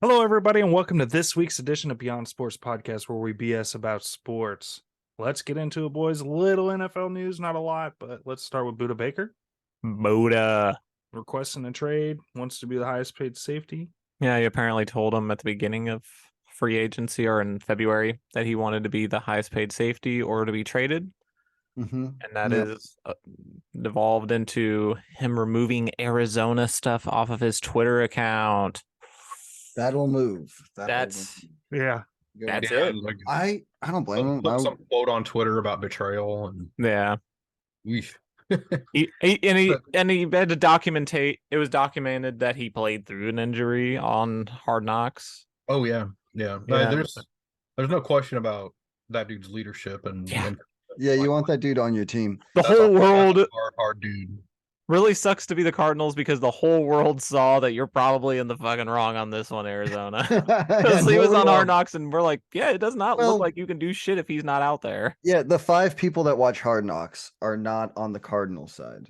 Hello, everybody, and welcome to this week's edition of Beyond Sports Podcast, where we BS about sports. Let's get into it, boys. Little NFL news, not a lot, but let's start with Budda Baker. Budda requesting a trade, wants to be the highest paid safety. Yeah, he apparently told him at the beginning of free agency or in February that he wanted to be the highest paid safety or to be traded. And that is devolved into him removing Arizona stuff off of his Twitter account. That'll move. That's it. Like, I don't blame him. Put some quote on Twitter about betrayal and yeah. Eesh. he had to documentate. It was documented that he played through an injury on Hard Knocks. Oh yeah. There's no question about that dude's leadership and you want that dude on your team. The whole world hard dude. Really sucks to be the Cardinals because the whole world saw that you're probably in the fucking wrong on this one, Arizona. Because he was on Hard Knocks, and we're like, yeah, it does not look like you can do shit if he's not out there. Yeah, the 5 people that watch Hard Knocks are not on the Cardinals side.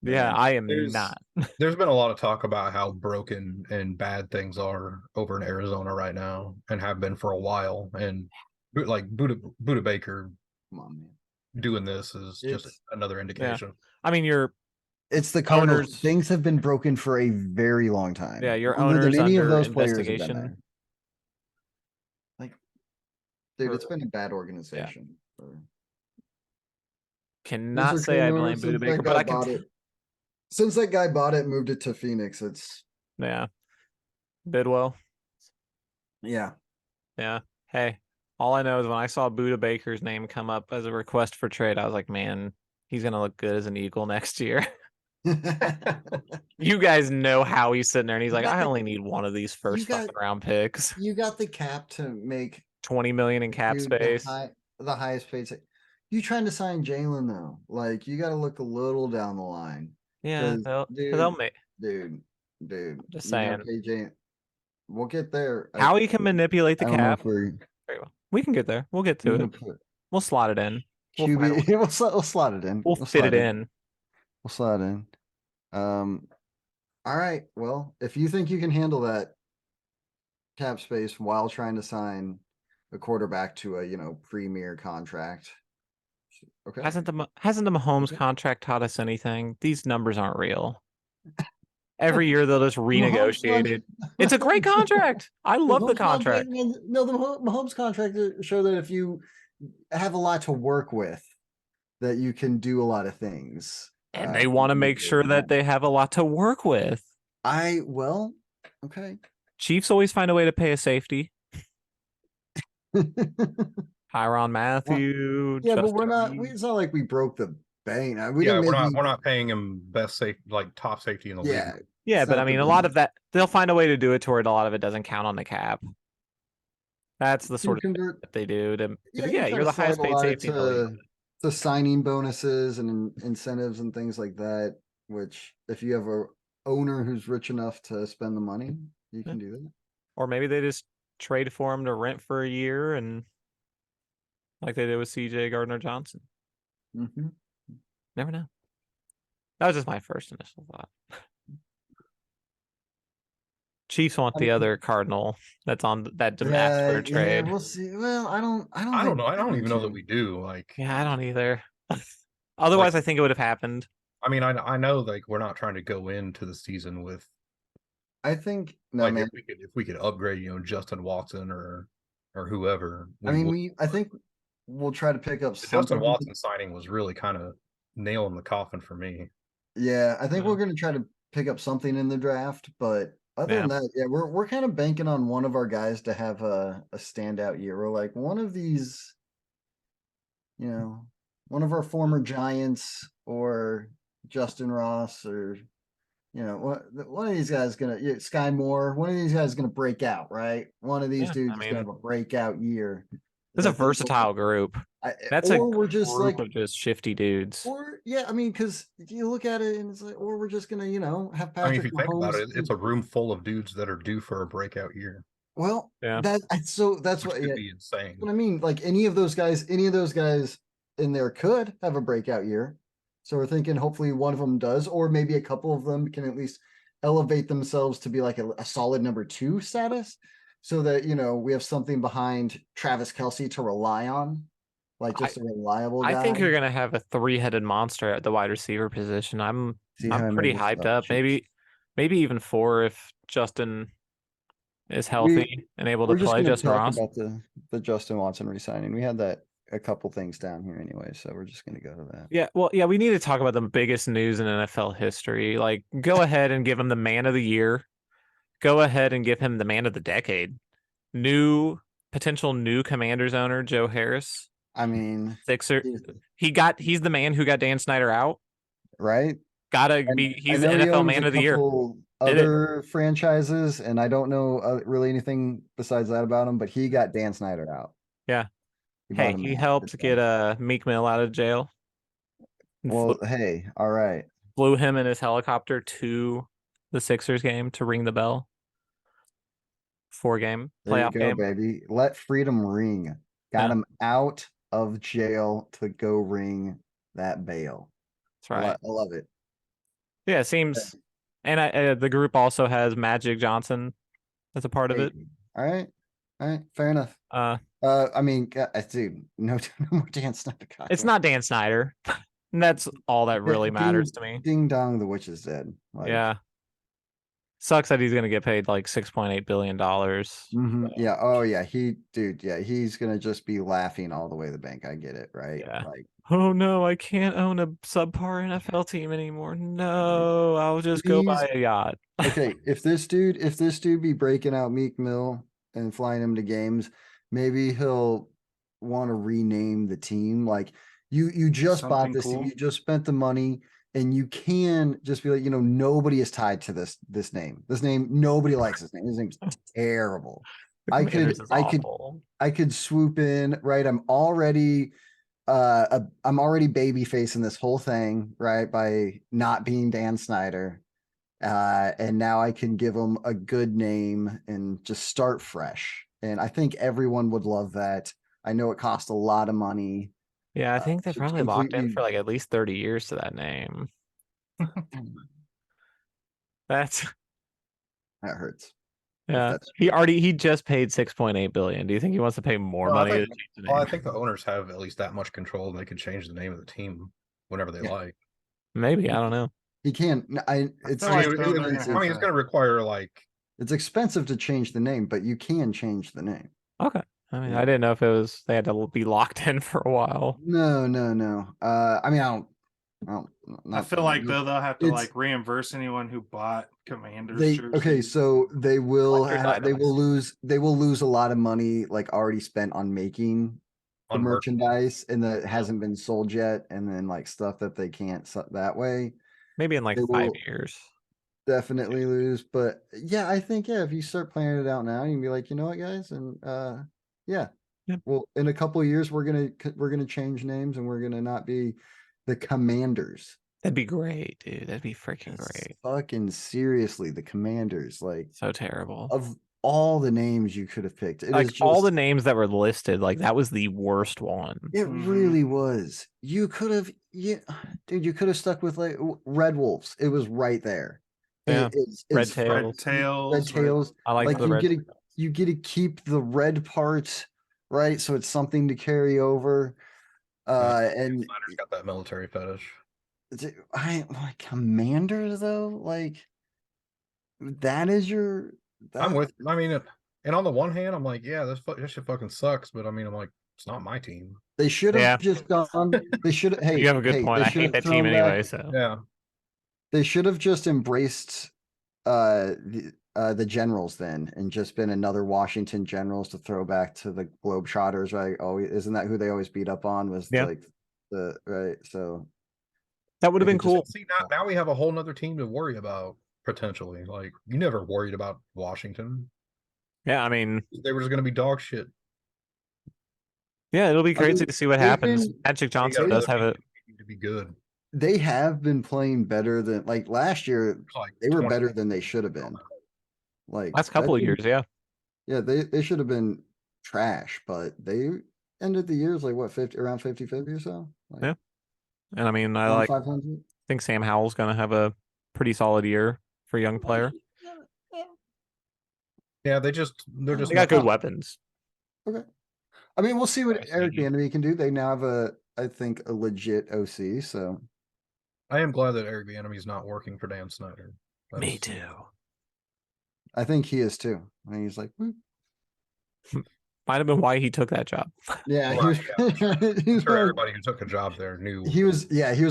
Yeah, I am not. There's been a lot of talk about how broken and bad things are over in Arizona right now, and have been for a while. And like Budda Baker, come on, man, doing this is just another indication. Yeah. I mean, it's the Cardinals. Things have been broken for a very long time. Yeah, your owners under investigation. Like, dude, it's been a bad organization. Yeah. Cannot say I blame Budda Baker, but I can. Since that guy bought it, moved it to Phoenix. It's Bidwell. Yeah. Hey, all I know is when I saw Budda Baker's name come up as a request for trade, I was like, man, he's gonna look good as an Eagle next year. You guys know how he's sitting there, and he's like, I only need one of these first fucking round picks. You got the cap to make $20 million in cap space. The highest paid. You trying to sign Jalen though? Like, you got to look a little down the line. Yeah, they'll make. Dude. Just saying. We'll get there. How he can manipulate the cap? We can get there. We'll get to it. We'll slot it in. We'll slot it in. We'll fit it in. We'll slot in. All right. Well, if you think you can handle that cap space while trying to sign a quarterback to a premier contract, okay. Hasn't the Mahomes contract taught us anything? These numbers aren't real. Every year they'll just renegotiate it. It's a great contract. I love the contract. No, the Mahomes contract show that if you have a lot to work with, that you can do a lot of things. And they want to make sure that they have a lot to work with. Okay. Chiefs always find a way to pay a safety. Tyrann Mathieu. Yeah, but we're not. It's not like we broke the bank. We're not paying him top safety in the league. Yeah, but I mean, a lot of that they'll find a way to do it to where a lot of it doesn't count on the cap. That's the sort of thing that they do. You're the highest paid safety in the league. The signing bonuses and incentives and things like that, which if you have a owner who's rich enough to spend the money, you can do that. Or maybe they just trade for him to rent for a year, and like they did with CJ Gardner-Johnson. Never know. That was just my first initial thought. Chiefs want the other Cardinal that's on that demands for a trade. We'll see. Well, I don't know. I don't even know that we do. I don't either. Otherwise, I think it would have happened. I mean, I know like we're not trying to go into the season with. I think if we could upgrade, Justin Watson or whoever. I think we'll try to pick up something. Justin Watson signing was really kind of nail in the coffin for me. Yeah, I think we're going to try to pick up something in the draft, but other than that, we're kind of banking on one of our guys to have a standout year. We're like one of these, one of our former Giants or Justin Ross or one of these guys Sky Moore. One of these guys is gonna break out, right? One of these dudes is gonna have a breakout year. It's a versatile group. That's a or we're just group like, of just shifty dudes. or yeah, I mean, because you look at it and it's like, or we're just gonna, have I mean, if Patrick you think about Mahomes. it, it's a room full of dudes that are due for a breakout year. Well, Yeah. that's Which what could be insane. I mean. Like any of those guys in there could have a breakout year. So we're thinking hopefully one of them does, or maybe a couple of them can at least elevate themselves to be like a solid number 2 status, so that we have something behind Travis Kelce to rely on, like just a reliable guy. I think you're gonna have a 3-headed monster at the wide receiver position. I'm pretty hyped up. Maybe even 4 if Justin is healthy and able to We're just play. going to Justin talk Ross. about the Justin Watson resigning. We had that a couple things down here anyway, so we're just going to go to that. Yeah, well, yeah, we need to talk about the biggest news in NFL history. Like, go ahead and give him the man of the year. Go ahead and give him the man of the decade. Potential new Commanders owner Joe Harris. I mean, Sixer. He's the man who got Dan Snyder out. Right? He's the NFL man of the year. Other franchises, and I don't know really anything besides that about him, but he got Dan Snyder out. Yeah. Hey, he helped get Meek Mill out of jail. Well, hey, all right. Flew him in his helicopter to the Sixers game to ring the bell. 4-game playoff There you go, game. baby. Let freedom ring. Got him out of jail to go ring that bail. That's right. I love it. Yeah, it seems. And the group also has Magic Johnson as a part of it. All right. Fair enough. I mean, dude, no more Dan Snyder. It's not Dan Snyder. And that's all that really matters to me. Ding dong, the witch is dead. Yeah. Sucks that he's gonna get paid like $6.8 billion. Yeah. Oh yeah. He's gonna just be laughing all the way to the bank. I get it, right? Yeah. Like, oh no, I can't own a subpar NFL team anymore. No, I'll just go buy a yacht. Okay, if this dude be breaking out Meek Mill and flying him to games, maybe he'll want to rename the team. Like you just bought this team, you just spent the money, and you can just be like, nobody is tied to this name. This name, nobody likes this name. His name's terrible. I could swoop in, right? I'm already baby facing this whole thing, right? By not being Dan Snyder. And now I can give him a good name and just start fresh. And I think everyone would love that. I know it cost a lot of money. Yeah, I think they probably locked in for like at least 30 years to that name. That hurts. Yeah, he just paid $6.8 billion. Do you think he wants to pay more money? I think the owners have at least that much control, and they could change the name of the team whenever they like. Maybe, I don't know. He can't. It's going to require it's expensive to change the name, but you can change the name. Okay. I mean, I didn't know if they had to be locked in for a while. No. I mean, I feel like they'll have to reimburse anyone who bought Commanders jerseys. So they will lose a lot of money already spent on making the merchandise and that hasn't been sold yet, and then stuff that they can't that way. Maybe in 5 years. Definitely lose, but yeah, I think if you start planning it out now, you can be like, you know what, guys, and well, in a couple of years we're gonna change names and we're gonna not be the Commanders. That'd be great, dude. That'd be freaking great. Fucking seriously, the Commanders, so terrible. Of all the names you could have picked, all the names that were listed, that was the worst one. It really was. You could have, dude. You could have stuck with Red Wolves. It was right there. Yeah, Red Tails. I like the red. You get to keep the red parts, right? So it's something to carry over. And Snyder's got that military fetish. I like Commanders though. That is your. I'm with. I mean, and on the one hand, I'm like, yeah, this shit fucking sucks. But I mean, I'm like, it's not my team. They should have just gone. They should. Hey, you have a good point. I hate that team anyway. So yeah, they should have just embraced the Generals then, and just been another Washington Generals to throw back to the Globetrotters, right? Oh, isn't that who they always beat up on? Was the right? So that would have been cool. See, now we have a whole nother team to worry about potentially. You never worried about Washington. Yeah, I mean, they were just going to be dog shit. Yeah, it'll be I crazy mean, to see what they've happens. been- Magic They Johnson got does another have a team to be good. They have been playing better than like last year. It's like They were 20 better than they should have been. Like last couple that of team- years, yeah. Yeah, they should have been trash, but they ended the years like what 50 around 50-50 or so. Like, Yeah. And I mean, I around like 500. think Sam Howell's gonna have a pretty solid year for a young player. Yeah, they're just They got not good weapons. Okay. I mean, we'll see what I Eric see. Bieniemy can do. They now have I think, a legit OC. So I am glad that Eric Bieniemy is not working for Dan Snyder. Me That's- too. I think he is too. I mean, he's like, "Woo." Might have been why he took that job. Yeah, Well, he I'm was, he I'm was sure like- everybody who took a job there knew. he was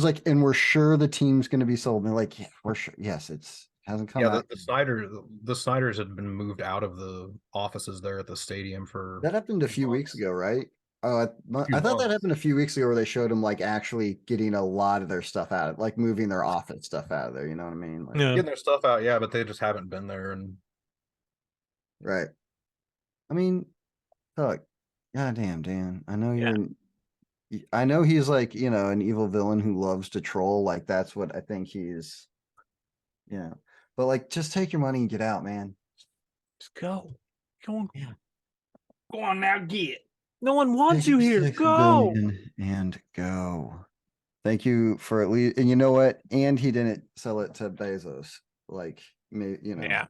like, and we're sure the team's going to be sold. And they're like, yeah, we're sure. Yes, hasn't come Yeah, out. the Snyders had been moved out of the offices there at the stadium for That happened a few weeks ago, right? Oh, few I thought that months. happened a few weeks ago where they showed them like actually getting a lot of their stuff out, like moving their office stuff out of there. You know what I mean? Like, Yeah. getting their stuff out. Yeah, but they just haven't been there. And right. I mean, fuck. Goddamn, Dan. I know Yeah. I know he's like, an evil villain who loves to troll. Like that's what I think he's, but like, just take your money and get out, man. Just go. Go on. Yeah. Go on now, get. No one wants Take you the here. 6 Go. billion and go. Thank you for at least, and you know what? And he didn't sell it to Bezos. Like, Yeah.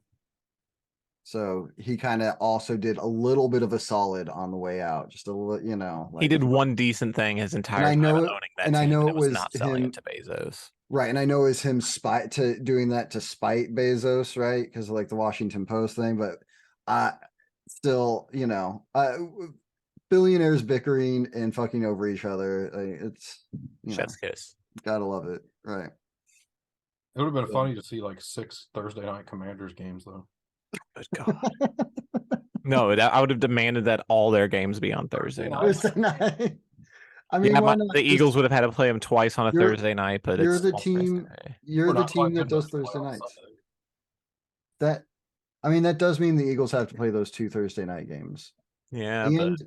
So he kind of also did a little bit of a solid on the way out. Just a little, He did one decent thing his entire I time know of it- owning that and I team, know and it it was was not selling him- it to Bezos. right. And I know it's him doing that to spite Bezos, right? Because of like the Washington Post thing, but still, billionaires bickering and fucking over each other. It's, Chef's kiss. gotta love it. Right. it would have been Yeah. funny to see like 6 Thursday night Commanders games though. Good God. No, I would have demanded that all their games be on Thursday night. Thursday night. I mean, Yeah, why not? the Just- Eagles would have had to play them twice on a You're- Thursday night, but you're it's the on team- Thursday. You're We're the not quite team that good enough does to play Thursday on nights. Sunday. That does mean the Eagles have to play those 2 Thursday night games. Yeah, but And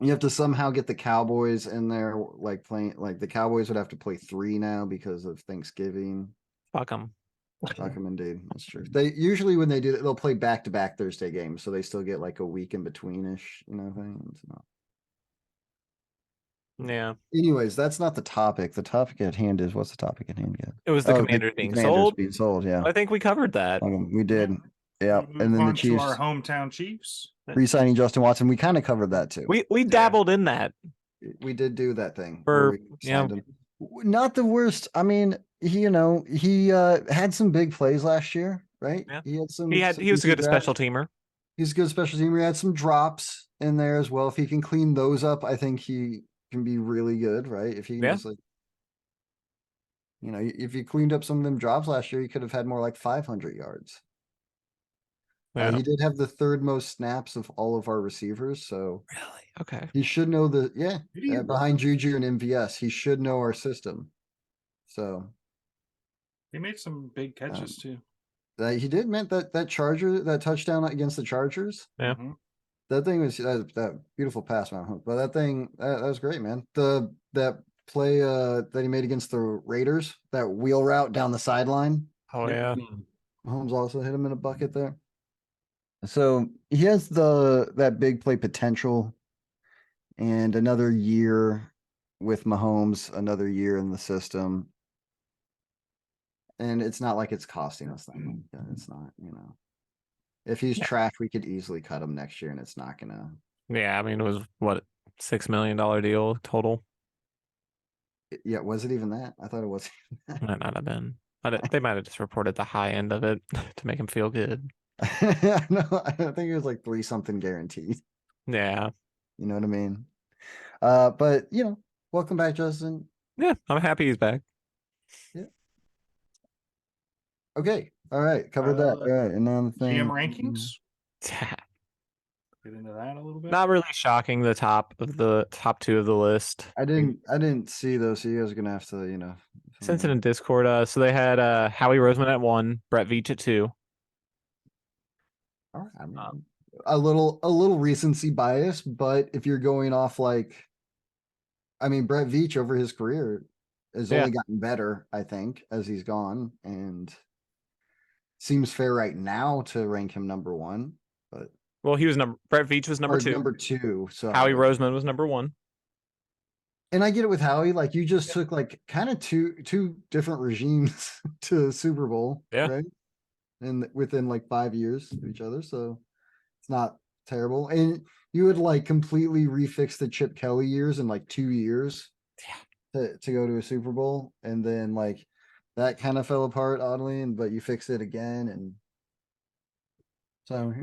you have to somehow get the Cowboys in there, like playing, like the Cowboys would have to play 3 now because of Thanksgiving. fuck them. Fuck 'em indeed. That's true. They usually, when they do that, they'll play back-to-back Thursday games, so they still get like a week in between-ish, thing. It's not. Yeah, Anyways, that's not the topic. The topic at hand is, what's the topic at hand? it was the Oh, Commanders being Commanders sold. being sold, yeah. I think we covered that. We did. Yeah. Move And then the on to Chiefs our hometown Chiefs. re-signing Justin Watson. We kind of covered that too. We dabbled in that. We did do that thing. where For- we yeah. signed him. Not the worst. I mean, he had some big plays last year, right? Yeah. He had some. He was a decent good drops. special teamer. He's a good special teamer. He had some drops in there as well. If he can clean those up, I think he can be really good, right? If he can Yeah. just if he cleaned up some of them drops last year, he could have had more like 500 yards. Yeah. He did have the 3rd most snaps of all of our receivers, so Really? Okay. he should know Did he behind Juju and MVS, he should know our system. So He made some big catches too. he did, man. That touchdown against the Chargers. Yeah. Mhm. That thing was that beautiful pass, man. But that thing that was great, man. That play that he made against the Raiders, that wheel route down the sideline. Oh Yep. yeah. Mahomes also hit him in a bucket there. So he has that big play potential, and another year with Mahomes, another year in the system. And it's not like it's costing us that much. It's not, If he's Yeah. trash, we could easily cut him next year, and it's not gonna. Yeah, I mean, it was what, $6 million deal total. Yeah, was it even that? I thought it was. Might not have been. They might have just reported the high end of it to make him feel good. No, I think it was like 3 something guaranteed. Yeah. You know what I mean? But welcome back, Justin. Yeah, I'm happy he's back. Okay, all right, covered that. All right, and now the thing. GM rankings. Get into that a little bit. Not really shocking. The top 2 of the list. I didn't see those, so you guys are gonna have to, Sent it in Discord. So they had Howie Roseman at 1, Brett Veach at 2. All right, I mean, a little recency bias, but if you're going off like, I mean, Brett Veach over his career has Yeah. only gotten better, I think, as he's gone, and seems fair right now to rank him number one, but Well, he was Brett Veach was number or two. number two. So Howie Roseman was number one. and I get it with Howie. Like you just took like kind of two different regimes to Super Bowl, Yeah. right? And within like 5 years of each other, so it's not terrible. And you would like completely refix the Chip Kelly years in like 2 years, to go to a Super Bowl, and then like that kind of fell apart oddly, and but you fixed it again, and so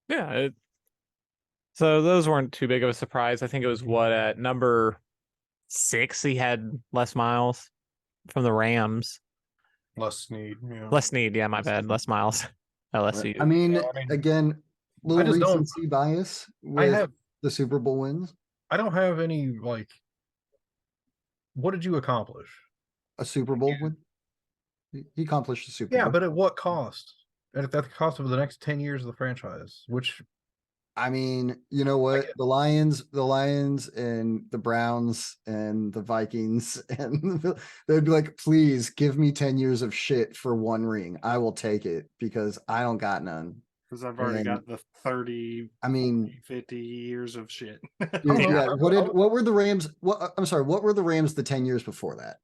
Yeah. So those weren't too big of a surprise. I think it was what at number 6 he had Les Miles from the Rams. Les Snead. Yeah. Les Snead, yeah, my bad. Les Miles. LSU. I mean, Yeah, I mean, again, little just don't- recency bias with have the Super Bowl wins. I don't have any like. What did you accomplish? A Super Bowl win. He accomplished the Super Yeah, Bowl. but at what cost? At the cost of the next 10 years of the franchise, which I mean, you know what? get- The Lions and the Browns and the Vikings and they'd be like, please give me 10 years of shit for one ring. I will take it because I don't got none. Because I've already And- got the 30, I mean, 50 years of shit. dude, Yeah. yeah. What were the Rams? I'm sorry. What were the Rams the 10 years before that?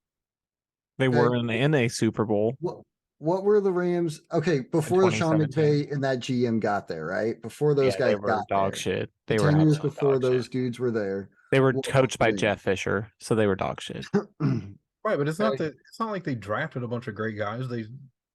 They were in a Super Bowl. What were the Rams? Okay, before Sean 2017. McVay and that GM got there, right? Before those Yeah, they guys were got dog there. shit. The They were 10 years absolute before dog those shit. dudes were there. They were what coached by were they? Jeff Fisher, so they were dog shit. right, but it's not Okay. that it's not like they drafted a bunch of great guys.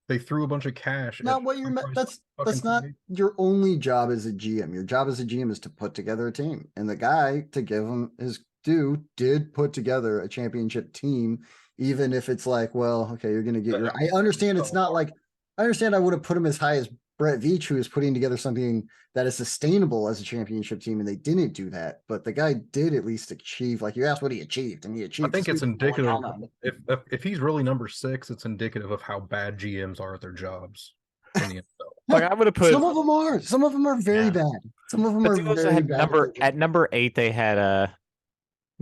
They threw a bunch of cash. Not at what you're. high-priced That's fucking not players. your only job as a GM. Your job as a GM is to put together a team, and the guy, to give him his due, did put together a championship team. Even if it's like, well, okay, you're gonna get your. I understand it's not like. I understand I would have put him as high as Brett Veach, who is putting together something that is sustainable as a championship team, and they didn't do that. But the guy did at least achieve. Like you asked what he achieved, and he achieved. I think the it's Super Bowl and indicative. held on. If he's really number 6, it's indicative of how bad GMs are at their jobs in the NFL. Like I would have put Some of them are. Some of them are very Yeah. bad. Some of them but are they also very had bad. at number 8 they had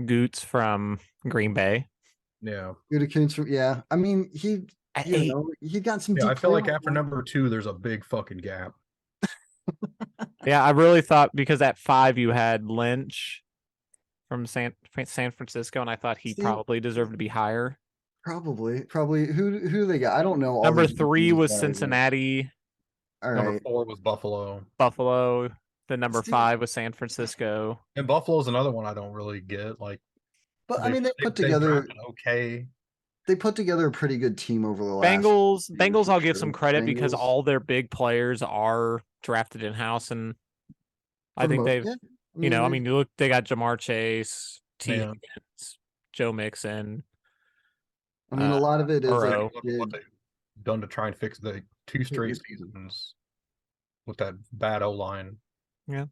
Goots from Green Bay. Yeah, Gutekunst from I mean he At you 8. know he got some. yeah. deep I feel like playoff after runs. number 2, there's a big fucking gap. Yeah, I really thought because at 5 you had Lynch from San Francisco, and I thought he See- probably deserved to be higher. Probably who they got. I don't know. All Number these 3 defensive was guys. Cincinnati, All Number right. 4 was Buffalo, Buffalo. The number See- 5 was San Francisco. and Buffalo's another one I don't really get. Like, But I mean they put they together drafted okay. they put together a pretty good team over the last Bengals, for I'll give sure. some credit because Bengals. all their big players are drafted in house, and I For think most- they've, yeah, I they- mean, you look, they got Jamar Chase, T. Yeah. Higgins, Joe Mixon. I mean a lot of it is Burrow. like, Look at what they've done to try and fix the 2 straight seasons with that bad O line. Yeah.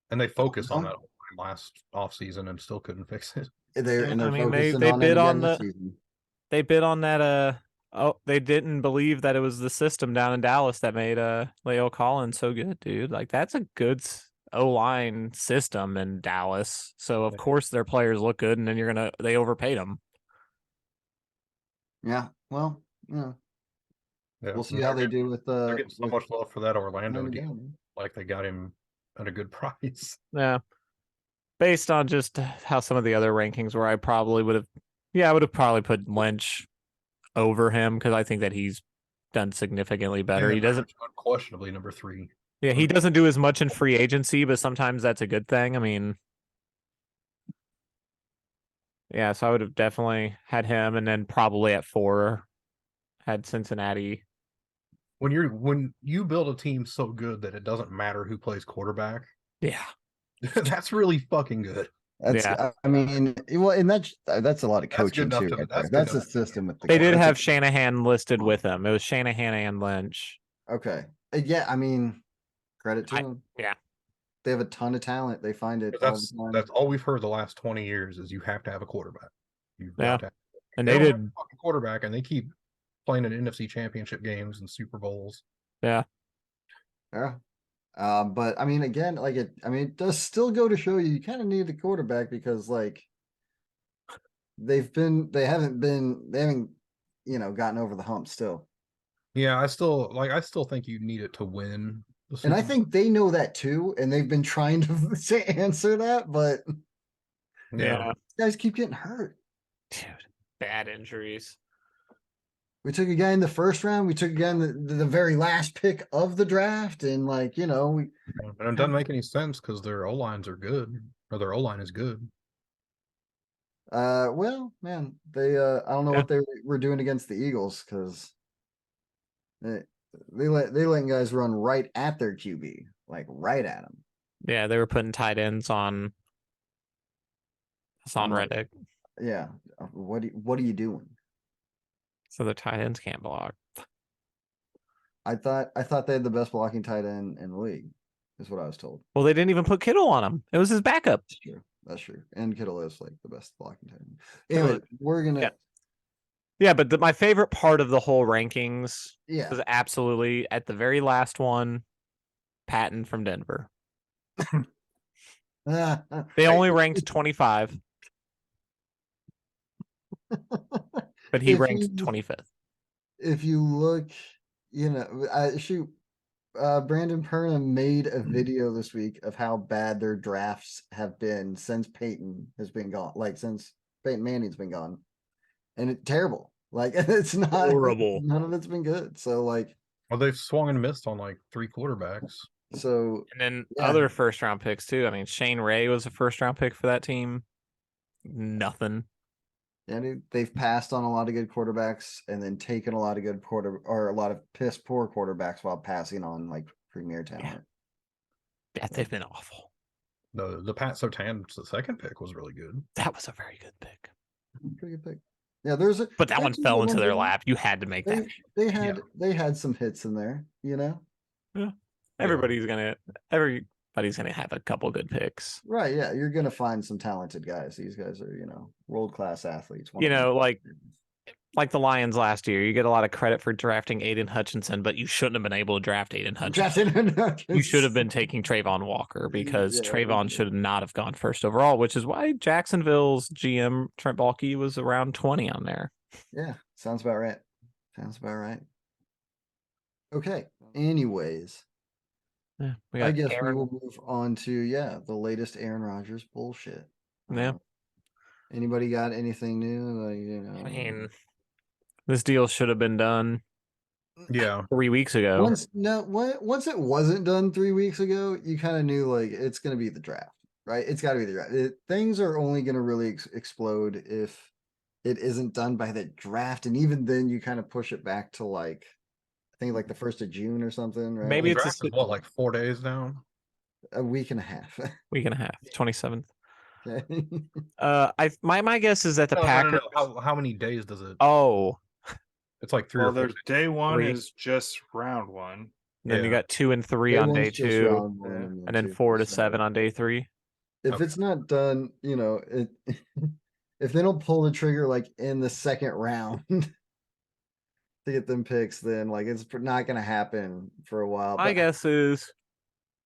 And they focused on Yeah. that O-line last offseason and still couldn't fix it. they're and I they're mean, they focusing on it bid on again this the- season. They bid on that. They didn't believe that it was the system down in Dallas that made Leo Collins so good, dude. Like that's a good O line system in Dallas. So of Yeah. course their players look good, and then they overpaid them. Yeah. Well, Yeah. we'll see And how they're they do with They're getting so with much love for that Orlando Brandon deal. Allen. Like they got him at a good price. Yeah. Based on just how some of the other rankings were, I probably would have. Yeah, I would have probably put Lynch over him because I think that he's done significantly better. And He doesn't. unquestionably number 3. Yeah, he doesn't do as much in free agency, but sometimes that's a good thing. I mean, yeah, so I would have definitely had him, and then probably at 4 had Cincinnati. When you build a team so good that it doesn't matter who plays quarterback, Yeah, that's really fucking good. That's Yeah. I mean, well, and that's a lot of That's good coaching enough too. to- Right that's there. good That's a enough to- system with the they guy. did That's a- have Shanahan listed with them. It was Shanahan and Lynch. Okay. Yeah, I mean, credit to them. yeah. They have a ton of talent. They find it But all the time. that's all we've heard the last 20 years is you have to have a quarterback. You've Yeah. got to. And They they don't have did. a fucking quarterback, and they keep playing in NFC Championship games and Super Bowls. Yeah. Yeah. But I mean, again, like it does still go to show you kind of need a quarterback because like they haven't, gotten over the hump still. Yeah, I still think you need it to win the And I Super think they know that too, and they've been trying to answer that, but Bowl. Yeah. guys keep getting hurt. Dude, bad injuries. We took a guy in the first round. We took a guy in the very last pick of the draft, and like we And it doesn't make any sense because their O-lines are good, or their O-line is good. well, man, they I don't know Yeah. what they were doing against the Eagles because they letting guys run right at their QB, like right at him. Yeah, they were putting tight ends on Hassan I'm like, Reddick, Yeah, what are you doing? so the tight ends can't block. I thought they had the best blocking tight end in the league. Is what I was told. Well, they didn't even put Kittle on him. It was his backup. That's true. That's true. And Kittle is like the best blocking tight end. Kittle Anyway, we're gonna yeah. Yeah, but my favorite part of the whole rankings yeah. was absolutely at the very last one, Patton from Denver. They only ranked 25, but he If ranked you- 25th. If you look, Brandon Perna made a video this week of how bad their drafts have been since Peyton has been gone, like since Peyton Manning's been gone. And it's terrible. Like it's not Horrible. None of it's been good. So like Well, they've swung and missed on like 3 quarterbacks. so And then Yeah. other first round picks too. I mean, Shane Ray was a first round pick for that team. Nothing. yeah, dude, they've passed on a lot of good quarterbacks and then taken a lot of good a lot of piss poor quarterbacks while passing on like premier talent. Yeah, they've been awful. The Pat Surtain's the second pick was really good. That was a very good pick. Pretty good pick. Yeah, there's a But that one there's fell into one their there. lap. You had to make that. They had some hits in there, Everybody's gonna have a couple good picks. Right, yeah, you're gonna find some talented guys. These guys are, world-class athletes. one You of them. know, like the Lions last year, you get a lot of credit for drafting Aiden Hutchinson, but you shouldn't have been able to draft Aiden Hutchinson. You should have been taking Trayvon Walker because Yeah, Trayvon should not have gone first overall, which is why Jacksonville's GM Trent Baalke was around 20 on there. Yeah, sounds about right. Okay. Anyways, Yeah, we I got guess Aaron. we will move on to the latest Aaron Rodgers bullshit. Yeah. Anybody got anything new? I mean, this deal should have been done Yeah. 3 weeks ago. once it wasn't done 3 weeks ago, you kind of knew like it's gonna be the draft, right? It's got to be the draft. Things are only gonna really explode if it isn't done by the draft, and even then, you kind of push it back to like I think like the 1st of June or something, right? Maybe The it's a draft is what, like 4 days now? a week and a half. week and a half, 27th. Okay. My guess is that the No, Packers. How many days does it? Oh, It's like 3 Well, or 4 their days. day one 3. is just round one. then you Yeah. got 2 and 3 Day on one's day just 2, round one, Yeah. and then 2 4 to so 7 on day 3. If Okay. it's not done, if they don't pull the trigger like in the second round to get them picks, then like it's not going to happen for a while. My But guess is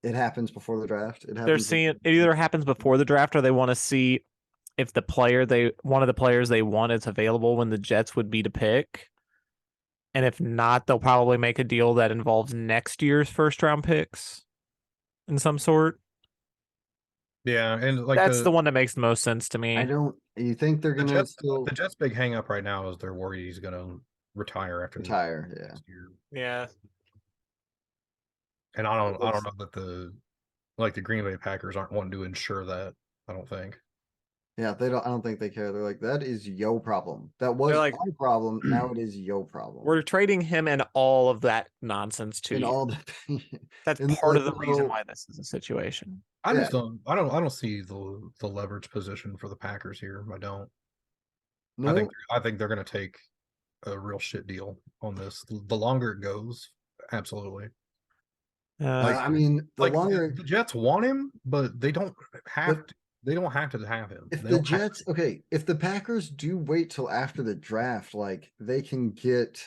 it happens before the draft. It they're happens. seeing it either happens before the draft or they want to see if one of the players they want is available when the Jets would be to pick. And if not, they'll probably make a deal that involves next year's first round picks in some sort. Yeah, and like That's the one that makes the most sense to me. I don't. You think they're the going to still Jets' big hang up right now is they're worried he's gonna retire after retire? Yeah. next year. Yeah. And I don't know that the Green Bay Packers aren't wanting to ensure that. I don't think. Yeah, they don't. I don't think they care. They're like, that is your problem. That was like, our problem. Now it is your problem. We're trading him and all of that nonsense to in you. all the. That's and part of the like, reason well, why this is a situation. I Yeah. just don't. I don't see the leverage position for the Packers here. I don't. No, I think they're gonna take a real shit deal on this. The longer it goes, absolutely. I mean, the Like longer the Jets want him, but they don't have But- to. They don't have to have him. if They the don't have Jets, okay, if the Packers do wait till after the draft, like they can get,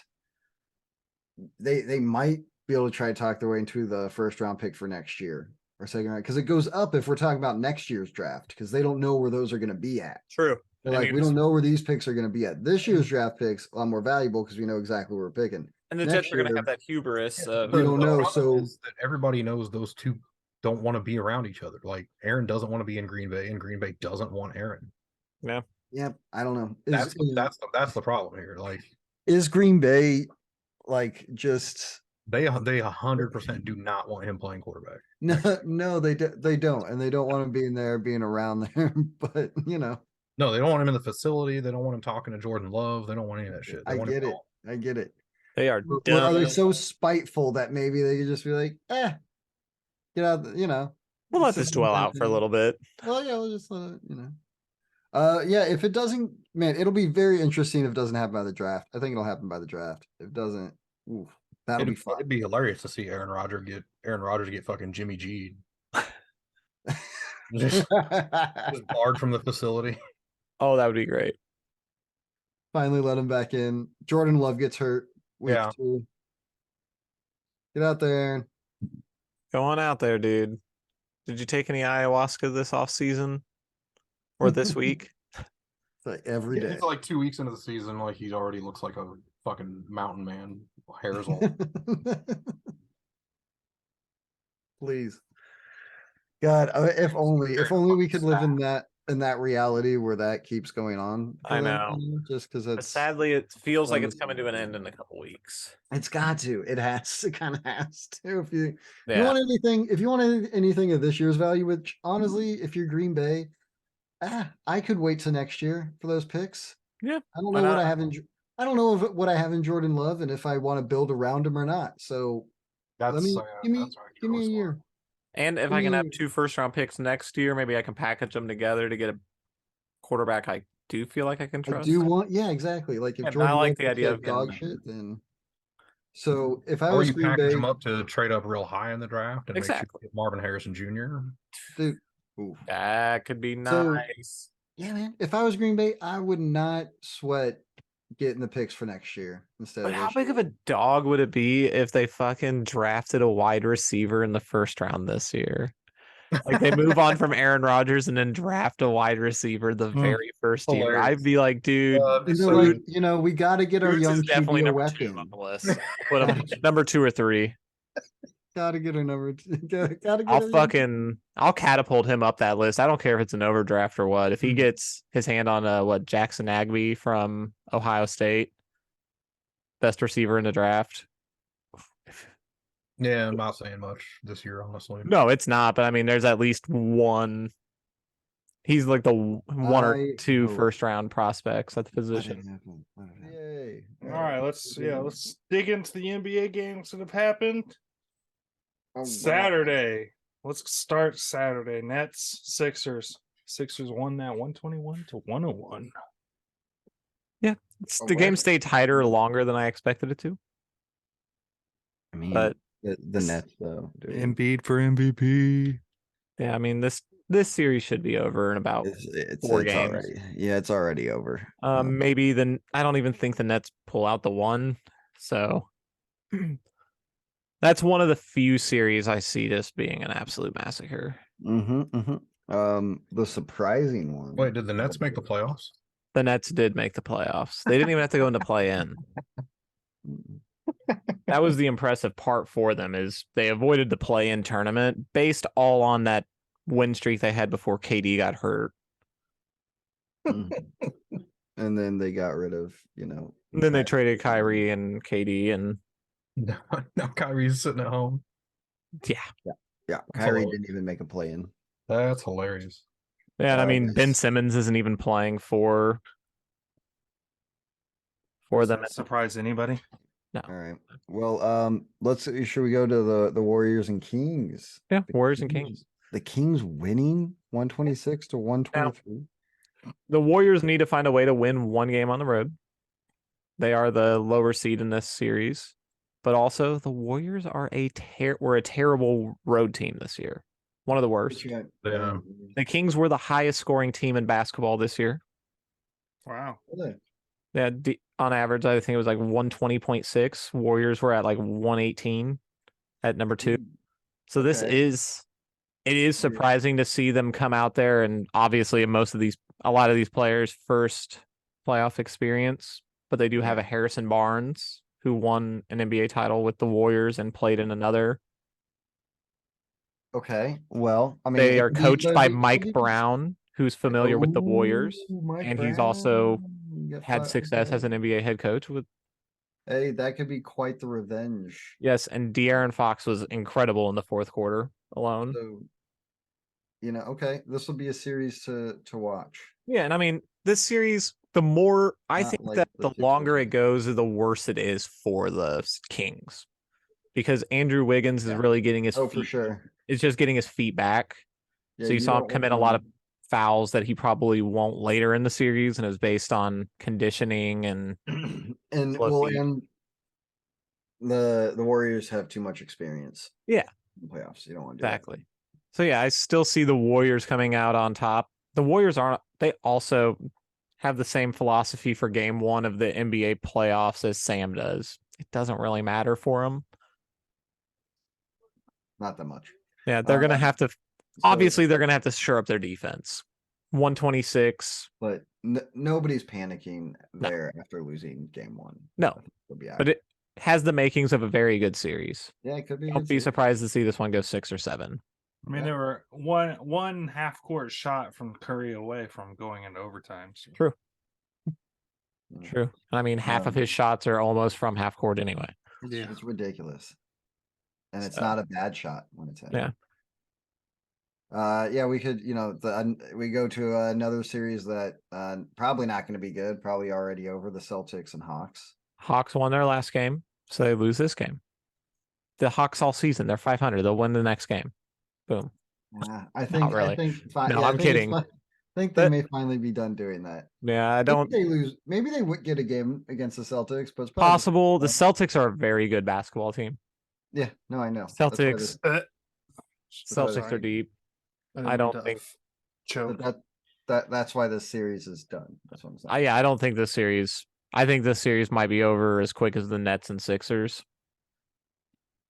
they might be able to try to talk their way into the first round pick for next year or second round because it goes up if we're talking about next year's draft because they don't know where those are going to be at. True. They're like, we don't know where these picks are going to be at. This year's draft picks a lot more valuable because we know exactly where we're picking. And the Next Jets are going to year- have that hubris of We don't know, problem so- is that everybody knows those two don't want to be around each other. Like Aaron doesn't want to be in Green Bay, and Green Bay doesn't want Aaron. Yep, I don't know. That's the problem here. Like Is Green Bay like just they 100% do not want him playing quarterback. no, they don't, and they don't want him being there, being around there. But No, they don't want him in the facility. They don't want him talking to Jordan Love. They don't want any of that shit. They I want him get it. gone. I get it. they are Or dumb. are they so spiteful that maybe they could just be like, get out, We'll let this dwell out for a little bit. Well, yeah, we'll just let it, yeah, if it doesn't, man, it'll be very interesting if it doesn't happen by the draft. I think it'll happen by the draft. If it doesn't, oof, that'll be fun. It'd be hilarious to see Aaron Rodgers get fucking Jimmy G just barred from the facility. Oh, that would be great. Finally let him back in. Jordan Love gets hurt. Week Yeah. 2. Get out there, Aaron. Go on out there, dude. Did you take any ayahuasca this off season or this week? It's like every day. It's like 2 weeks into the season, like he already looks like a fucking mountain man. Hair's all Please. God, if only we could live in that reality where that keeps going on. for I them, know. just because But it's sadly, it feels like it's Honestly, coming to an end in a couple weeks. it's got to. It has. It kind of has to. If you Yeah. want anything of this year's value, which honestly, if you're Green Bay, I could wait till next year for those picks. Yeah, I don't why know what not? I have in. I don't know what I have in Jordan Love, and if I want to build around him or not. So that's give me that's right. give me a year. And if I can have Mm. 2 first-round picks next year, maybe I can package them together to get a quarterback I do feel like I can I trust. do want, yeah, exactly. Like if Yeah, Jordan I like Love the looks idea like of dog getting- shit, then. So if I Or was you Green package Bay, him up to trade up real high in the draft and make sure Exactly. you get Marvin Harrison Jr. dude, oof. That could be So- nice. Yeah, man. If I was Green Bay, I would not sweat getting the picks for next year instead But of how this big of year. a dog would it be if they fucking drafted a wide receiver in the first round this year? Like they move on from Aaron Rodgers and then draft a wide receiver the very first year. Hilarious. I'd be like, dude, And they're So- like, we got to get our Boots young is definitely QB a number 2 on weapon. the list. Put him number 2 or 3. Got to get our number. Gotta get I'll catapult him up that list. I don't care if it's an overdraft or what. If he Mhm. gets his hand on Jackson Agby from Ohio State, best receiver in the draft. Yeah, I'm not saying much this year, honestly. No, it's not. But I mean, there's at least one. He's like the one or I 2 hope- first round prospects at the position. Yay! All right, let's dig into the NBA games that have happened. Oh, wow. Saturday. Let's start Saturday. Nets, Sixers. Sixers won that 121 to 101. Oh, The game wow. stayed tighter longer than I expected it to. I mean, But the Nets though, dude. Embiid for MVP. yeah, I mean this series should be over in about It's 4 games. already, it's already over. maybe I don't even think the Nets pull out the 1. So that's one of the few series I see this being an absolute massacre. The surprising one. Wait, did the Nets make the playoffs? The Nets did make the playoffs. They didn't even have to go into play-in. That was the impressive part for them is they avoided the play-in tournament based all on that win streak they had before KD got hurt. Mhm. And then they got rid of, And then they traded Kyrie and KD and Now Kyrie's sitting at home. Yeah, Kyrie didn't even make a play in. That's hilarious. and I mean Ben Nice. Simmons isn't even playing for Does them. that surprise anybody? All right. Well, should we go to the Warriors and Kings? Yeah, The Warriors and Kings. The Kings winning 126 to 123. The Warriors need to find a way to win 1 game on the road. They are the lower seed in this series, but also the Warriors are were a terrible road team this year. One of the worst. Yeah. The Kings were the highest scoring team in basketball this year. Wow. Yeah, on average, I think it was like 120.6. Warriors were at like 118. at number 2. Mm, So okay. it is surprising to see them come out there, and obviously a lot of these players first playoff experience, but they do have a Yeah. Harrison Barnes who won an NBA title with the Warriors and played in another. Okay, well, I mean, They it are could be- coached could by be- could Mike be- Brown, who's familiar with the Warriors, Ooh, Mike and he's also Brown, get had fi- success as an NBA head coach with. Hey, that could be quite the revenge. Yes, and De'Aaron Fox was incredible in the fourth quarter alone. So, okay, this will be a series to watch. Yeah, and I mean, this series, the more I Not think like that the the longer it Sixers. goes, the worse it is for the Kings, because Andrew Wiggins is Yeah. really getting his Oh, for feet. sure. It's just getting his feet back. Yeah, So you saw him don't commit a want lot of fouls that he probably won't later in the series, and it was based on conditioning and and slow well, feet. and the Warriors have too much experience. Yeah. In playoffs. You don't want to do that. Exactly. So yeah, I still see the Warriors coming out on top. The Warriors they also have the same philosophy for game 1 of the NBA playoffs as Sam does. It doesn't really matter for them. Not that much. Yeah, they're going to have to, So- obviously they're going to have to shore up their defense. 126. But nobody's panicking there after losing game 1. No. I think they'll be But it has the makings of a very good series. yeah, it could be. a Don't good be series. surprised to see this one go 6 or 7. I mean, they were one half court shot from Curry away from going into overtime. So. True. Yeah. True. And I mean, half of his shots are almost from half court anyway. It's ridiculous. And it's So- not a bad shot when it's in. Yeah. Yeah, we could, we go to another series that probably not going to be good, probably already over, the Celtics and Hawks. Hawks won their last game, so they lose this game. The Hawks all season, they're 500. They'll win the next game. Boom. Yeah, I think really. I think No, I'm I think it's kidding. I think they But- may finally be done doing that. Yeah, I Maybe don't. they lose. Maybe they would get a game against the Celtics, but it's probably Possible. The Celtics are a very good basketball team. Yeah, no, I know. That's why Celtics. this- Celtics are deep. I don't think. but that's why this series is done. That's what I'm saying. I don't think this series. I think this series might be over as quick as the Nets and Sixers.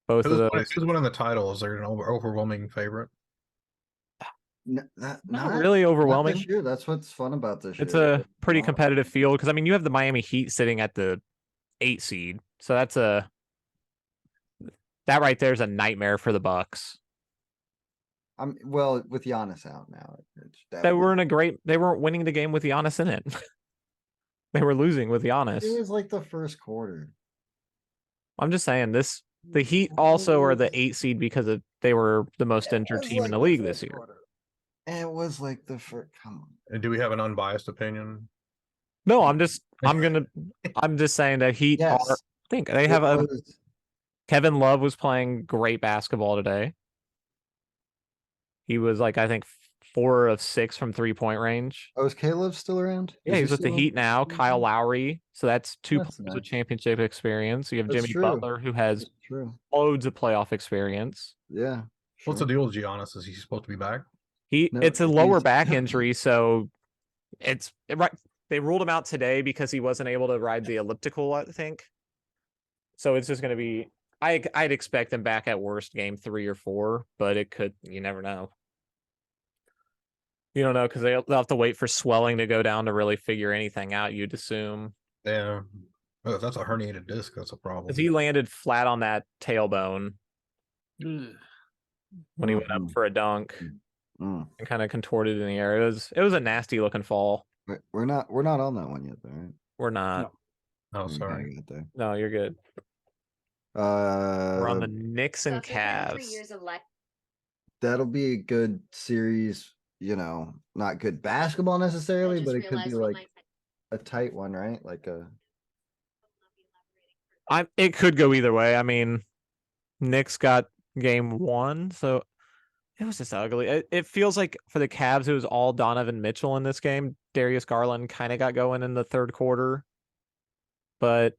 Both of those. Who's winning the title? Is there an overwhelming favorite? Not Not really Not overwhelming. this year. That's what's fun about this It's year. a pretty Wow. competitive field because I mean you have the Miami Heat sitting at the 8 seed, so that right there is a nightmare for the Bucks. Well, with Giannis out now, They weren't winning the game with Giannis in it. They were losing with Giannis. It was like the first quarter. I'm just saying the Heat also are the 8 seed because they were the most injured was team in like the the league first this year. quarter. And it was like the first. Come on. And do we have an unbiased opinion? No, I'm just saying that Heat Yes. are think they It have was- Kevin Love was playing great basketball today. He was like I think 4 of 6 from 3-point range. Oh, is Caleb still around? Yeah, Is he he's with the still- Heat now. Kyle Lowry, so that's 2 That's players with nice. championship experience. You have That's Jimmy true. Butler who has That's true. loads of playoff experience. Yeah. What's the sure. deal with Giannis? Is he supposed to be back? No, It's a lower he's- back injury, so right. They ruled him out today because he wasn't able to ride the elliptical, I think. So it's just going to be. I'd expect him back at worst game 3 or 4, but it could. You never know. You don't know because they'll have to wait for swelling to go down to really figure anything out. You'd assume Yeah. Oh, if that's a herniated disc, that's a problem. because he landed flat on that tailbone Ugh. when he went up Mhm. for a dunk Mm. and kind of contorted in the air. It was a nasty looking fall. We're not on that one yet, though, right? We're not. Oh, We kinda sorry. got there. No, you're good. We're on the Uh, Knicks and Cavs. that'll be a good series. Not good basketball necessarily, but it could be like a tight one, right? Like a. It could go either way. I mean, Knicks got game 1, so it was just ugly. It feels like for the Cavs, it was all Donovan Mitchell in this game. Darius Garland kind of got going in the third quarter, but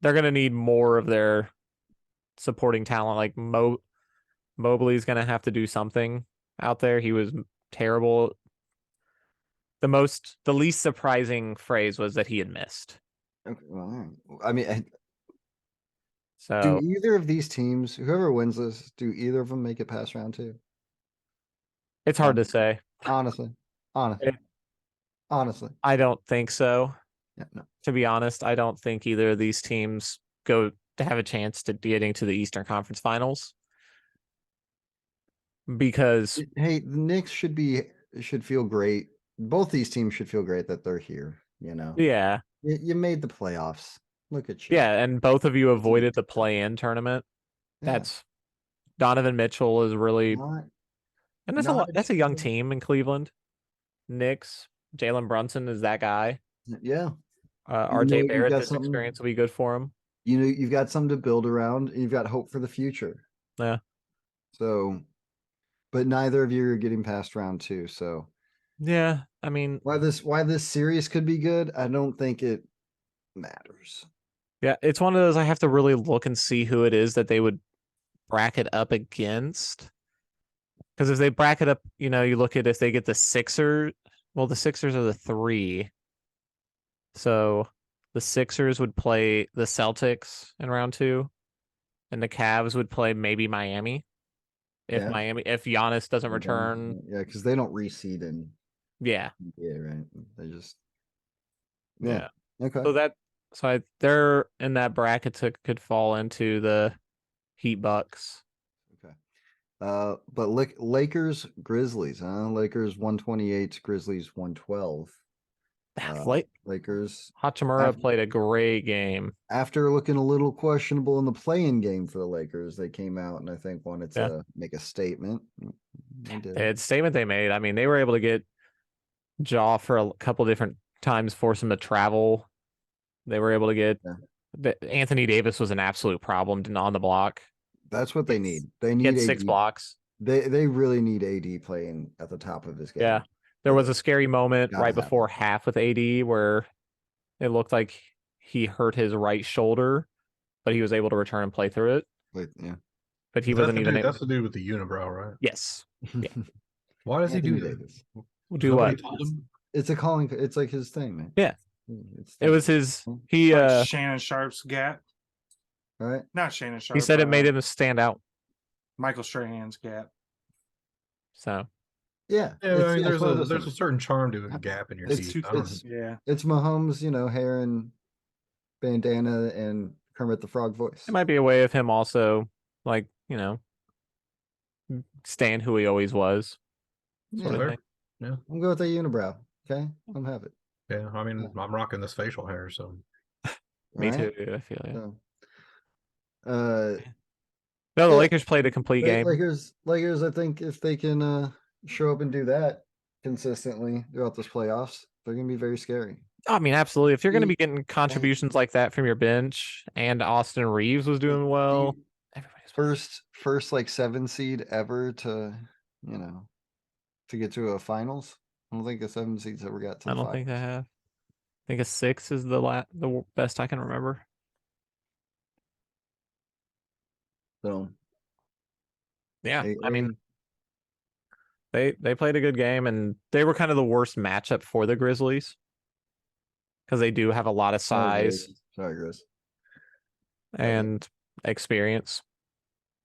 they're going to need more of their supporting talent. Like Mobley's going to have to do something out there. He was terrible. The least surprising phrase was that he had missed. Okay, well, all right. I mean, So either of these teams, whoever wins this, do either of them make it past round 2? it's hard to say. Honestly, honestly, It- honestly. I don't think so. Yeah, no. To be honest, I don't think either of these teams go to have a chance to getting to the Eastern Conference Finals. Because Hey, the Knicks should feel great. Both these teams should feel great that they're here. You know, yeah, you made the playoffs. Look at you. yeah, and both of you avoided the play-in tournament. Yeah. That's Donovan Mitchell is really, Not- and that's a not lot. a That's a young team. team in Cleveland. Knicks, Jalen Brunson is that guy. Yeah. RJ you've Barrett, got this something- experience will be good for him. You know, you've got something to build around. And you've got hope for the future. Yeah. So, but neither of you are getting past round 2. So Yeah, I mean, why this series could be good, I don't think it matters. yeah, it's one of those I have to really look and see who it is that they would bracket up against. Because if they bracket up, you know, you look at if they get the Sixers, well, the Sixers are the 3. So the Sixers would play the Celtics in round 2, and the Cavs would play maybe Miami. If Yeah. if Giannis doesn't return, Yeah, because they don't reseed in. yeah. Yeah, right. They just. Yeah. Okay. They're in that bracket could fall into the Heat Bucks. Okay. But Lakers Grizzlies, huh? Lakers 128, Grizzlies 112. Lakers Hachimura after- played a great game. after looking a little questionable in the play-in game for the Lakers, they came out and I think wanted to make a statement. They did. It's a statement they made. I mean, they were able to get Jaw for a couple different times, force him to travel. They were able to get Anthony Davis was an absolute problem on the block. That's what they need. They He need had 6 AD. blocks. They really need AD playing at the top of his game. Yeah. There was a scary moment Gotta right have before half with AD where it looked like he hurt his right shoulder, but he was able to return and play through it. Yeah. But he wasn't even able. That's the dude with the unibrow, right? Yes. Why does he do Anthony that? Davis. Do Nobody what? told him? It's a calling. It's like his thing, man. Yeah. It's It was his. He Like Shannon Sharp's gap. all right. Not Shannon Sharp. he said it made him stand out. Michael Strahan's gap. So Yeah. Yeah, I mean, it's one of those there's a things. certain charm to a gap in your It's teeth. Yeah. It's Mahomes, hair and bandana and Kermit the Frog voice. it might be a way of him also, like, staying who he always was. Sort of Fair. thing. Yeah, I'm going with the unibrow. Okay, I'm have it. yeah. I mean, I'm rocking this facial hair, so Me All right? too. I feel yeah. So, No, the yeah. Lakers played a complete game. Lakers. I think if they can show up and do that consistently throughout this playoffs, they're gonna be very scary. I mean, absolutely. If you're going to The- be getting contributions like that from your bench, and Austin Reeves was doing well, everybody's First like 7 seed ever to to get to a finals. I don't think a 7 seed's ever got to. I the don't think I finals. have. I think a 6 is the best I can remember. So Yeah, I mean, they- they played a good game, and they were kind of the worst matchup for the Grizzlies because they do have a lot of size Sorry, Chris. and experience.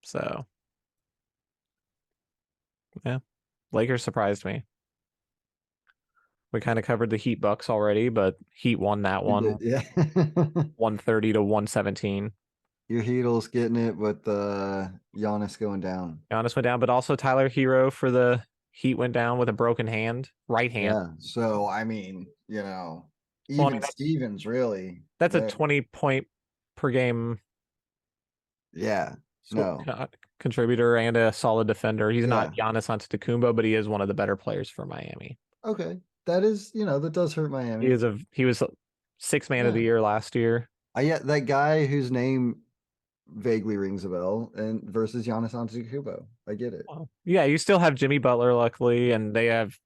So, yeah, Lakers surprised me. We kind of covered the Heat Bucks already, but Heat won that one, Yeah. 130 to 117. Your Heatles getting it, but Giannis going down. Giannis went down, but also Tyler Hero for the Heat went down with a broken right hand. Yeah. So I mean, I even mean, Stevens really. That's a yeah, 20-point per game Yeah. No. contributor and a solid defender. He's not Yeah. Giannis Antetokounmpo, but he is one of the better players for Miami. Okay. That is, that does hurt Miami. He was 6th man of the Yeah. year last year. Yeah, that guy whose name vaguely rings a bell and versus Giannis Antetokounmpo. I get it. Well, yeah, you still have Jimmy Butler, luckily, and they have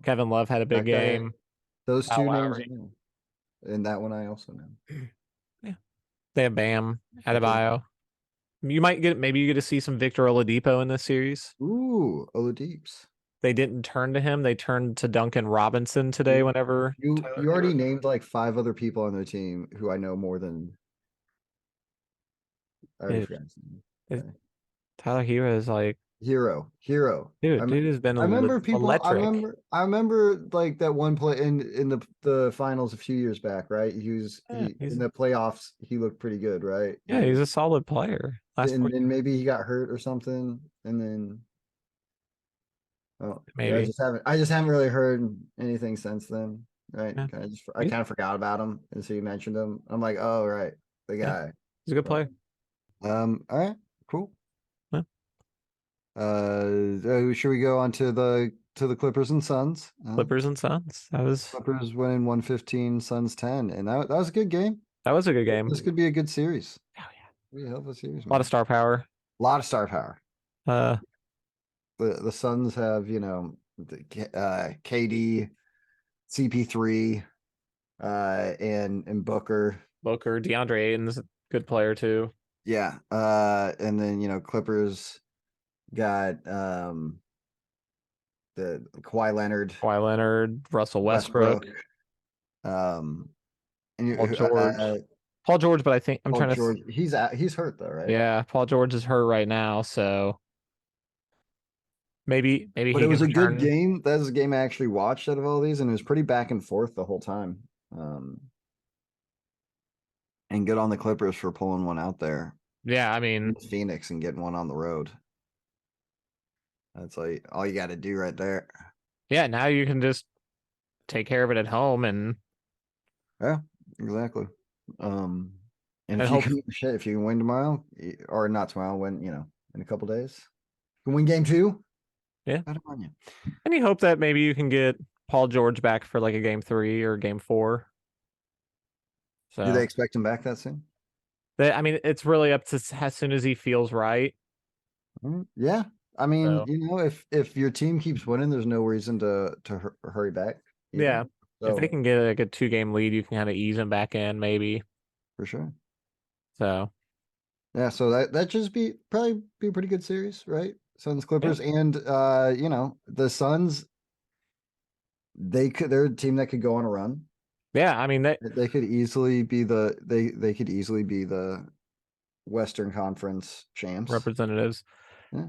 Kevin Love had a big That guy- game. Those Kyle two names, Lowry. I know. And that one I also know. They have Bam Adebayo. Maybe you get to see some Victor Oladipo in this series. Ooh, Oladips. They didn't turn to him. They turned to Duncan Robinson today. You- Whenever You Tyler you already Hero- named like 5 other people on their team who I know more than I already Dude, forgot his name. Tyler Hero is like, Hero. dude, dude has been I remember people. electric. I remember like that one play in the finals a few years back, right? Yeah, He in the playoffs. He looked pretty good, right? Yeah, he's a solid player. Last And 4 then maybe he got hurt or something, and then oh yeah, maybe. I just haven't really heard anything since then, right? Yeah. I kind of forgot about him, and so you mentioned him. I'm like, oh right, the Yeah. guy. He's a good player. All right, cool. Yeah. Should we go on to the Clippers and Suns? Clippers and Suns. Clippers winning 115, Suns 10, and that was a good game. That was a good game. This could be a good series. Oh yeah. We help a series. A lot of star power. A lot of star power. Uh, The Suns have, you know, KD, CP3, and Booker. DeAndre Ayton's a good player too. Yeah. And then, you know, Clippers got the Kawhi Leonard, Russell Westbrook. And Paul George. Paul George, but I think I'm Paul trying George, to. he's hurt though, right? Yeah, Paul George is hurt right now, so maybe But he it was can a good return. game. That was a game I actually watched out of all these, and it was pretty back and forth the whole time. And good on the Clippers for pulling one out there. Yeah, I mean, Phoenix and getting one on the road. That's like all you got to do right there. yeah, now you can just take care of it at home and Yeah, exactly. And And if hope- you can, if you can win tomorrow, or not tomorrow, when, you know, in a couple days, you can win game 2. Yeah. I don't want you. and you hope that maybe you can get Paul George back for like a game 3 or game 4. So Do they expect him back that soon? I mean, it's really up to as soon as he feels right. Yeah. I mean, So- you know, if your team keeps winning, there's no reason to hurry back. either. Yeah. If they So, can get like a 2-game lead, you can kind of ease him back in, maybe. for sure. So Yeah, so that just probably be a pretty good series, right? Suns Clippers, and you know, the Suns, they're a team that could go on a run. yeah, I mean They could easily be they could easily be the Western Conference champs. representatives. Yeah.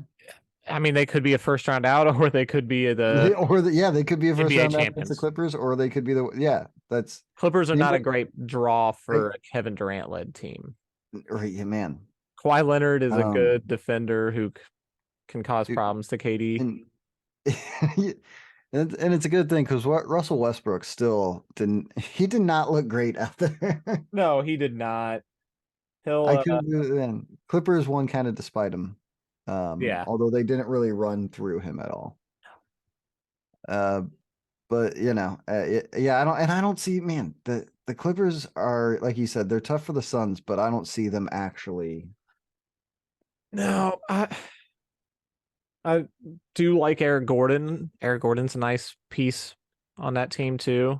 I mean, they could be a first round out, or they could be They could be a first NBA round out against the champions. Clippers, or they could be that's Clippers are not a People- great draw for a Kevin Durant led team. right, yeah, man. Kawhi Leonard is a Um, good defender who can cause dude, problems to KD. And and it's a good thing because what Russell Westbrook still did not look great out there. No, he did not. He'll I could and Clippers won kind of despite him. Yeah. Although they didn't really run through him at all. But you know, yeah, I don't see, man, the Clippers are, like you said, they're tough for the Suns, but I don't see them actually. No, I do like Eric Gordon. Eric Gordon's a nice piece on that team too.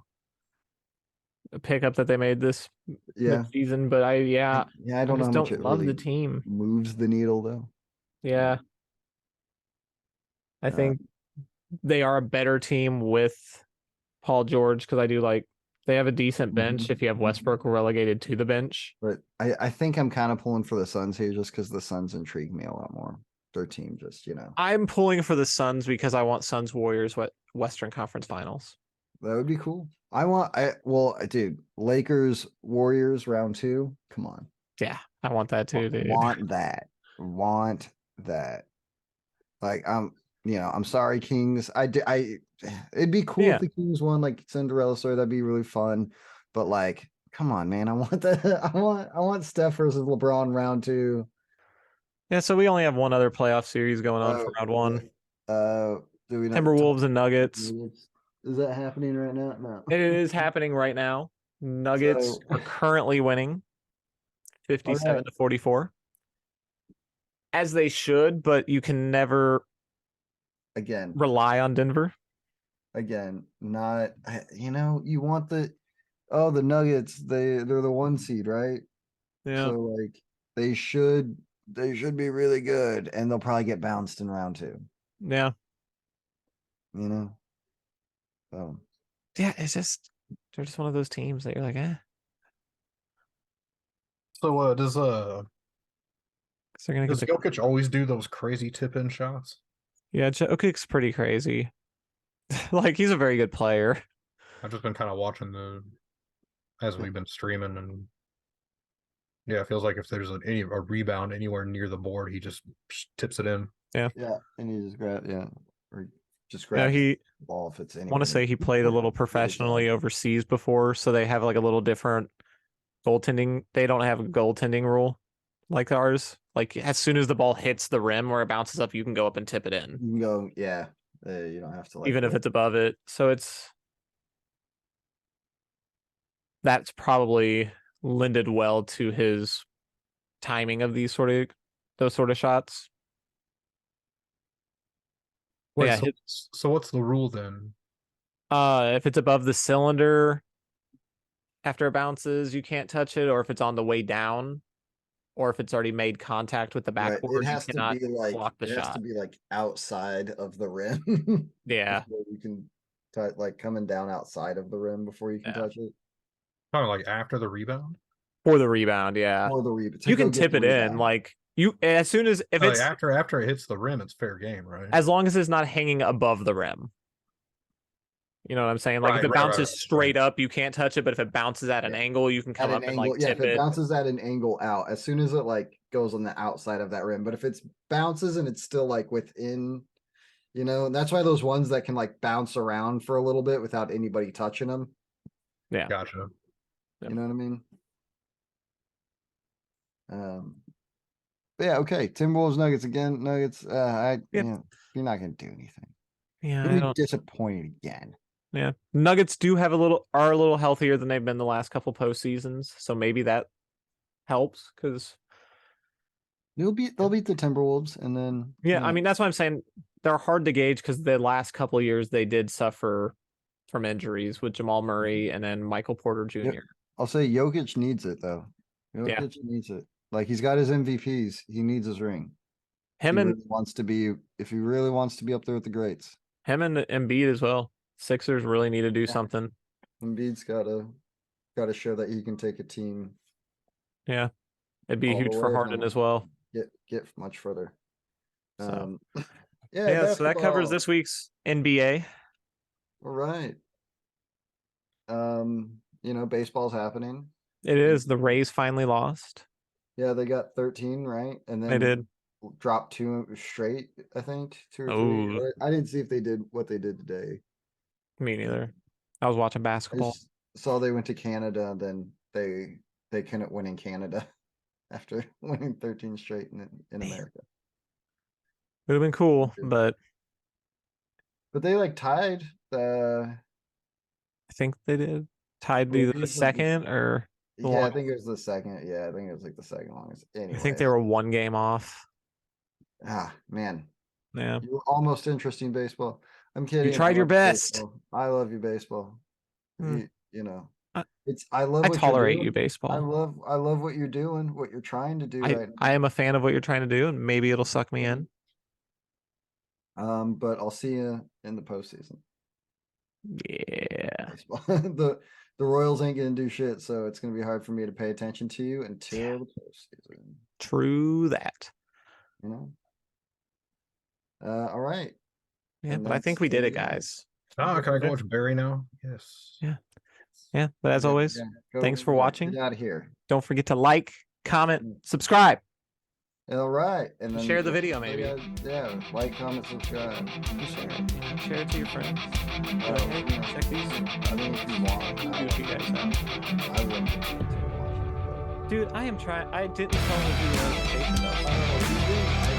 A pickup that they made this Yeah, season, but I I don't know just how much don't it love really the team. moves the needle though. Yeah. I think they are a better team with Paul George because I do like they have a decent bench Mhm. if you have Westbrook relegated to the bench. But I think I'm kind of pulling for the Suns here just because the Suns intrigue me a lot more. Their team just, you know, I'm pulling for the Suns because I want Suns Warriors Western Conference Finals. that would be cool. Dude, Lakers Warriors round 2. Come on. Yeah, I want that too, dude. Want that. Like, you know, I'm sorry, Kings. It'd be cool Yeah. if the Kings won like Cinderella story. That'd be really fun. But like, come on, man. I want that. I want Steph versus LeBron round 2. Yeah, so we only have one other playoff series going on for Oh, round 1. Do we not Timberwolves and Nuggets. Is that happening right now? No. It is happening right now. Nuggets So- are currently winning 57 to 44. As they should, but you can never Again, rely on Denver. not, you know, you want the Nuggets, they're the 1 seed, right? Yeah. So like they should be really good, and they'll probably get bounced in round 2, Yeah. you know? So Yeah, it's just they're just one of those teams that you're like, eh. So does 'Cause they're gonna Does get the... Jokic always do those crazy tip-in shots? Yeah, Jokic's pretty crazy. Like, he's a very good player. I've just been kind of watching as we've been streaming, and yeah, it feels like if there's a rebound anywhere near the board, he just tips it in. Yeah, and he just or just Yeah, grabs he... the ball if it's I want anywhere to say he played a little professionally overseas before, so they have like a little different goaltending. They don't have a goaltending rule like ours. Like, as soon as the ball hits the rim or it bounces up, you can go up and tip it in, You can go, yeah. You don't have to like even if it's above it. So that's probably lended well to his timing of those sort of shots. Wait, Yeah, so what's the rule then? If it's above the cylinder after it bounces, you can't touch it, or if it's on the way down, or if it's already made contact with the Right, backboard, it has you to cannot be like block the it has shot. to be like outside of the rim. Yeah. before you can like coming down outside of the rim before you can Yeah. touch it. Kind of like after the rebound? For the rebound, yeah. Or the rebound. You can tip it in, like as soon as if Like, it's after it hits the rim, it's fair game, right? as long as it's not hanging above the rim. You know what I'm saying? Like, if it bounces straight up, you can't touch it, but if it bounces at an angle, you can come at up an and angle, like yeah, tip if it it. bounces at an angle out, as soon as it like goes on the outside of that rim. But if it's bounces and it's still like within, and that's why those ones that can like bounce around for a little bit without anybody touching them. Yeah. Gotcha. Yep. You know what I mean? But yeah, okay. Timberwolves Nuggets again. Nuggets. You're not gonna do anything. Yeah, You'll be disappointed again. Yeah. Nuggets are a little healthier than they've been the last couple postseasons, so maybe that helps because They'll beat the Timberwolves, and then I mean, that's what I'm saying. They're hard to gauge because the last couple of years they did suffer from injuries with Jamal Murray and then Michael Porter Jr. Yep. I'll say Jokic needs it though. Jokic needs it. Like, he's got his MVPs. He needs his ring. If he really wants to be up there with the greats. Him and Embiid as well. Sixers really need to do something. Embiid's gotta show that he can take a team. Yeah. It'd be all the huge for way Harden and as well. Get much further. So. Yeah, so that covers this week's NBA. All right. Baseball's happening. It is. The Rays finally lost. Yeah, they got 13, right? And then They did. Dropped 2 straight, I think. 2 or 3. Oh. I didn't see if they did what they did today. Me neither. I was watching I basketball. just saw they went to Canada, then they couldn't win in Canada after winning 13 straight in America. Would have been cool, but they like tied I think they did. Tied Well, the second or the I long- think it was the second. Yeah, I think it was like the second longest. Anyway, I think they were 1 game off. Man, Yeah. you were almost interesting baseball. I'm kidding. You tried I your love you, best. baseball. I love you, baseball. Hmm. I love. I what you're tolerate doing. you, baseball. I love what you're doing, what you're trying to do right now. I am a fan of what you're trying to do, and maybe it'll suck me in. But I'll see you in the postseason. Yeah. Baseball. The Royals ain't gonna do shit, so it's gonna be hard for me to pay attention to you until the postseason. True that. All right. Yeah, And but I think we did it, guys. Can I go watch Barry now? Yes. Yeah, but as always, thanks for watching. Get out of here. Don't forget to like, comment, subscribe. All right, and then Share the video, maybe. Yeah, like, comment, subscribe. Share it to your friends. Hey, check these I mean, if you want, goofy guys out. I wouldn't. Dude, I am trying. I didn't tell him to do the notification though. I